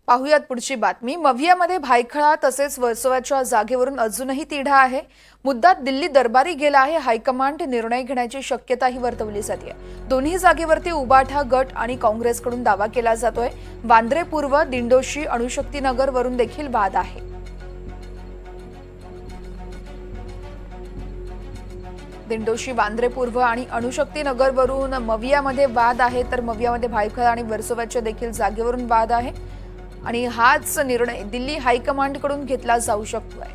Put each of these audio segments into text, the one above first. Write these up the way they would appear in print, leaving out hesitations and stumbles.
पाहुयात पुढची बातमी। मवियामध्ये भायखळा तसेच वर्सोवाच्या जागेवरून अजूनही तिढा आहे। मुद्दा दिल्ली दरबारी गेला आहे। हायकमांड निर्णय घेण्याची शक्यताही वर्तवली जाते। दोन्ही जागेवरती उबाठा गट आणि काँग्रेसकडून दावा केला जातोय। वांद्रे पूर्व, दिंडोशी, अणुशक्तीनगर वरून देखील वाद आहे। दिंडोशी, वांद्रे पूर्व आणि अणुशक्तीनगर वरून मवियामध्ये वाद आहे, तर मवियामध्ये भायखळा आणि वर्सोवाच्या देखील जागेवरून वाद आहे आणि हाच निर्णय दिल्ली हायकमांडकडून घेतला जाऊ शकतोय।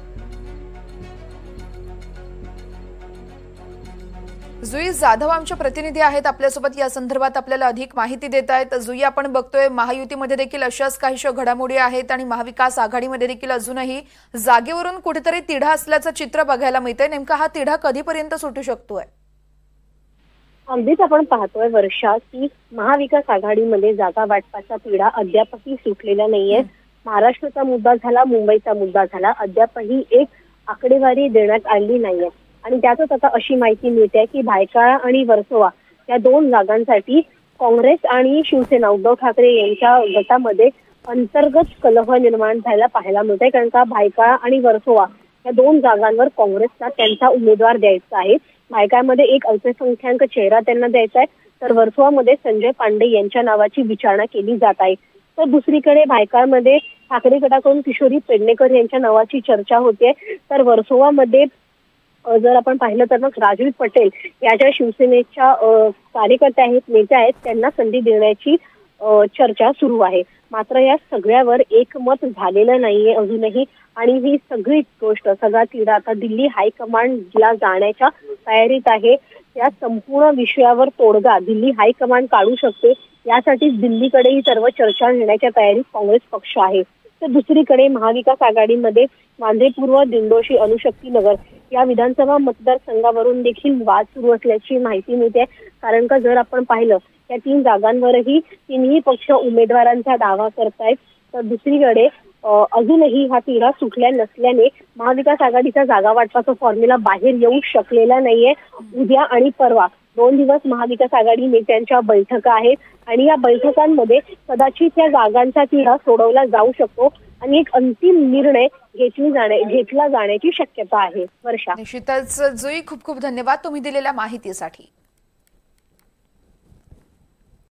जुई जाधव आमचे प्रतिनिधी आहेत आपल्यासोबत, या संदर्भात आपल्याला अधिक माहिती देत आहेत। जुई, आपण बघतोय महायुतीमध्ये देखील अशाच काहीशा घडामोडी आहेत आणि महाविकास आघाडीमध्ये देखील अजूनही जागेवरून कुठेतरी तिढा असल्याचं चित्र बघायला मिळतंय। नेमका हा तिढा कधीपर्यंत सुटू शकतोय? अगदीच आपण पाहतोय वर्षा की महाविकास आघाडीमध्ये जागा वाटपाचा तिढा अद्यापही सुटलेला नाहीये। महाराष्ट्राचा मुद्दा झाला, मुंबईचा मुद्दा झाला, अद्यापही एक आकडेवारी देण्यात आली नाहीये आणि त्यातच आता अशी माहिती मिळते की भायखळा आणि वर्सोवा या दोन जागांसाठी काँग्रेस आणि शिवसेना उद्धव ठाकरे यांच्या गटामध्ये अंतर्गत कलह निर्माण झालेला पाहायला मिळतंय। कारण का भायखळा आणि वर्सोवा या दोन जागांवर काँग्रेसला त्यांचा उमेदवार द्यायचा आहे। भायखळामध्ये एक अल्पसंख्याक चेहरा त्यांना द्यायचा आहे, तर वर्सोवामध्ये संजय पांडे यांच्या नावाची विचारणा केली जात आहे। तर दुसरीकडे भायखळामध्ये ठाकरे गटाकडून किशोरी पेडणेकर यांच्या नावाची चर्चा होते, तर वर्सोवामध्ये जर आपण पाहिलं तर मग राजवीर पटेल या ज्या शिवसेनेच्या कार्यकर्ते आहेत, नेते आहेत, त्यांना संधी देण्याची चर्चा सुरू आहे। मात्र या सगळ्यावर एकमत झालेलं नाहीये अजूनही आणि ही सगळी गोष्ट, सगळा तिढा आता दिल्ली हायकमांडला जाण्याच्या तयारीत आहे। या संपूर्ण विषयावर तोडगा दिल्ली हायकमांड काढू शकते, यासाठी दिल्लीकडे ही सर्व चर्चा घेण्याच्या तयारीत काँग्रेस पक्ष आहे। तर दुसरीकडे महाविकास आघाडीमध्ये वांद्रे पूर्व, दिंडोशी, अणुशक्तीनगर या विधानसभा मतदारसंघावरून देखील वाद सुरू असल्याची माहिती मिळते। कारण का जर आपण पाहिलं या तीन जागांवरही तिन्ही पक्ष उमेदवारांचा दावा करतायत, तर दुसरीकडे अजूनही हा तिढा सुटल्या नसल्याने महाविकास आघाडीचा जागा वाटपाचा फॉर्म्युला बाहेर येऊ शकलेला नाहीये। उद्या आणि परवा 2 दिवस महाविकास आघाडी नेत्यांच्या बैठका आहेत आणि या बैठकांमध्ये कदाचित या जागांचा तिढा सोडवला जाऊ शकतो आणि एक अंतिम निर्णय घेतला जाण्याची शक्यता आहे। वर्षा, निश्चितच जुई, खूप खूप धन्यवाद तुम्ही दिलेल्या माहितीसाठी।